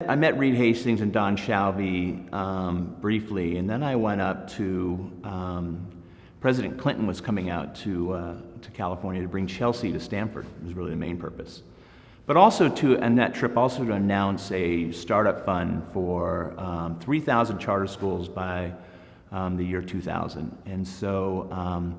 I met Reed Hastings and Don Shalvey briefly, and then I went up to, President Clinton was coming out to California to bring Chelsea to Stanford. It was really the main purpose. But also and that trip, also to announce a startup fund for 3,000 charter schools by the year 2000. And so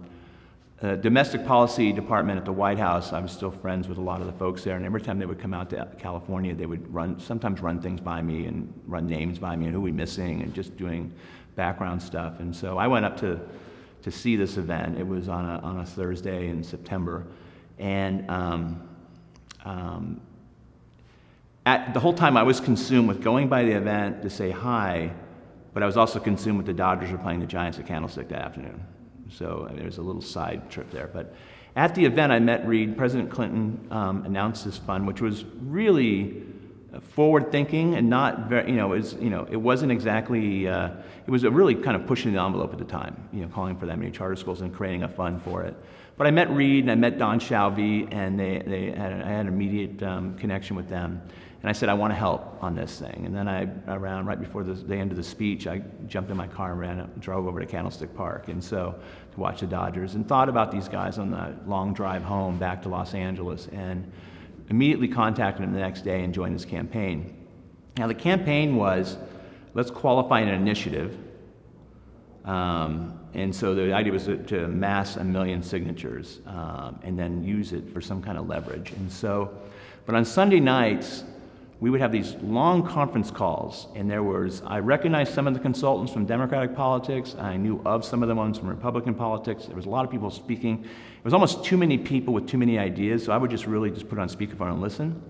the domestic policy department at the White House, I was still friends with a lot of the folks there, and every time they would come out to California, they would sometimes run things by me and run names by me and who we missing and just doing background stuff. And so I went up to see this event. It was on a Thursday in September, and the whole time I was consumed with going by the event to say hi, but I was also consumed with the Dodgers were playing the Giants at Candlestick that afternoon. So there was a little side trip there. But at the event, I met Reed. President Clinton announced this fund, which was really forward-thinking and not very, it wasn't exactly, it was really kind of pushing the envelope at the time, calling for that many charter schools and creating a fund for it. But I met Reed and I met Don Shalvey, and I had an immediate connection with them. And I said, I want to help on this thing. And then right before the end of the speech, I jumped in my car and drove over to Candlestick Park, and so to watch the Dodgers, and thought about these guys on the long drive home back to Los Angeles, and immediately contacted them the next day and joined this campaign. Now the campaign was, let's qualify an initiative. And so the idea was to amass 1 million signatures and then use it for some kind of leverage. And so, but on Sunday nights, we would have these long conference calls, and I recognized some of the consultants from Democratic politics. I knew of some of the ones from Republican politics. There was a lot of people speaking. It was almost too many people with too many ideas, so I would really just put it on speakerphone and listen.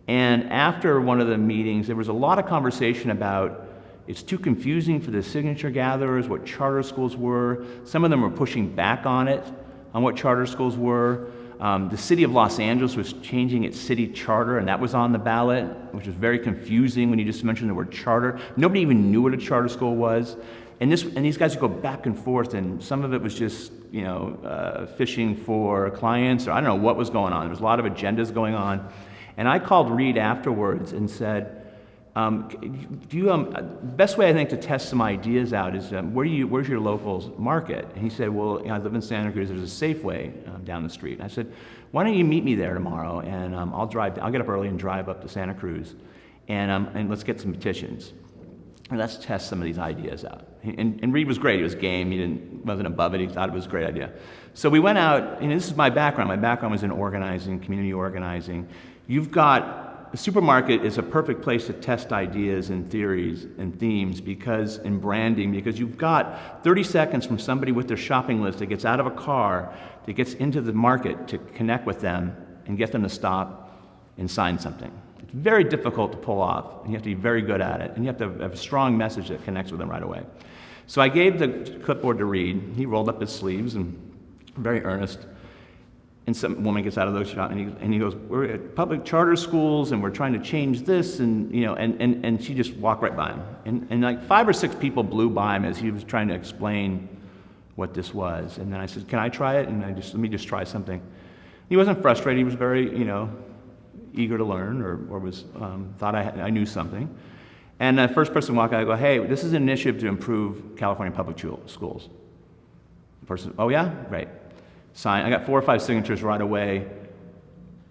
And after one of the meetings, there was a lot of conversation about it's too confusing for the signature gatherers, what charter schools were. Some of them were pushing back on it, on what charter schools were. The city of Los Angeles was changing its city charter, and that was on the ballot, which was very confusing when you just mentioned the word charter. Nobody even knew what a charter school was. And these guys would go back and forth, and some of it was just, fishing for clients, or I don't know what was going on. There was a lot of agendas going on. And I called Reed afterwards and said, the best way I think to test some ideas out is where's your local market? And he said, well, I live in Santa Cruz. There's a Safeway down the street. And I said, why don't you meet me there tomorrow? And I'll get up early and drive up to Santa Cruz, and let's get some petitions. And let's test some of these ideas out. And Reed was great. He was game. He wasn't above it. He thought it was a great idea. So we went out, and this is my background. My background was in organizing, community organizing. A supermarket is a perfect place to test ideas and theories and themes and branding, because you've got 30 seconds from somebody with their shopping list that gets out of a car, that gets into the market to connect with them and get them to stop and sign something. It's very difficult to pull off, and you have to be very good at it, and you have to have a strong message that connects with them right away. So I gave the clipboard to Reed. He rolled up his sleeves and very earnest. And some woman gets out of the shop, and he goes, we're at public charter schools, and we're trying to change this, and she just walked right by him. And like 5 or 6 people blew by him as he was trying to explain what this was. And then I said, can I try it? And let me just try something. He wasn't frustrated. He was very, eager to learn, or thought I knew something. And the first person walked out, I go, hey, this is an initiative to improve California public schools. The person, oh yeah? Great. Sign. I got 4 or 5 signatures right away.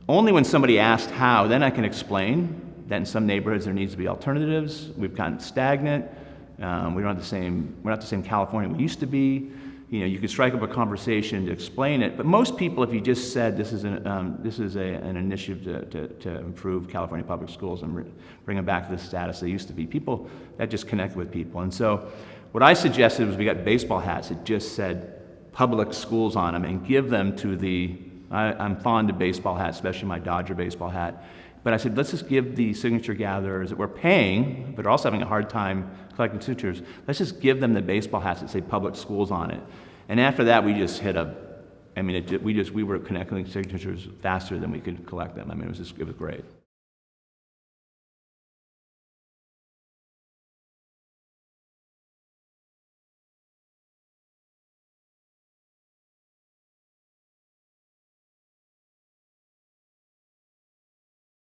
Only when somebody asked how, then I can explain that in some neighborhoods there needs to be alternatives. We've gotten stagnant. We're not the same California we used to be. You could strike up a conversation to explain it. But most people, if you just said this is an initiative to improve California public schools and bring them back to the status they used to be, people that just connect with people. And so, what I suggested was we got baseball hats that just said public schools on them, and give them to I'm fond of baseball hats, especially my Dodger baseball hat. But I said, let's just give the signature gatherers that we're paying, but are also having a hard time collecting signatures, let's just give them the baseball hats that say public schools on it. And after that, we just we were connecting signatures faster than we could collect them. It was great.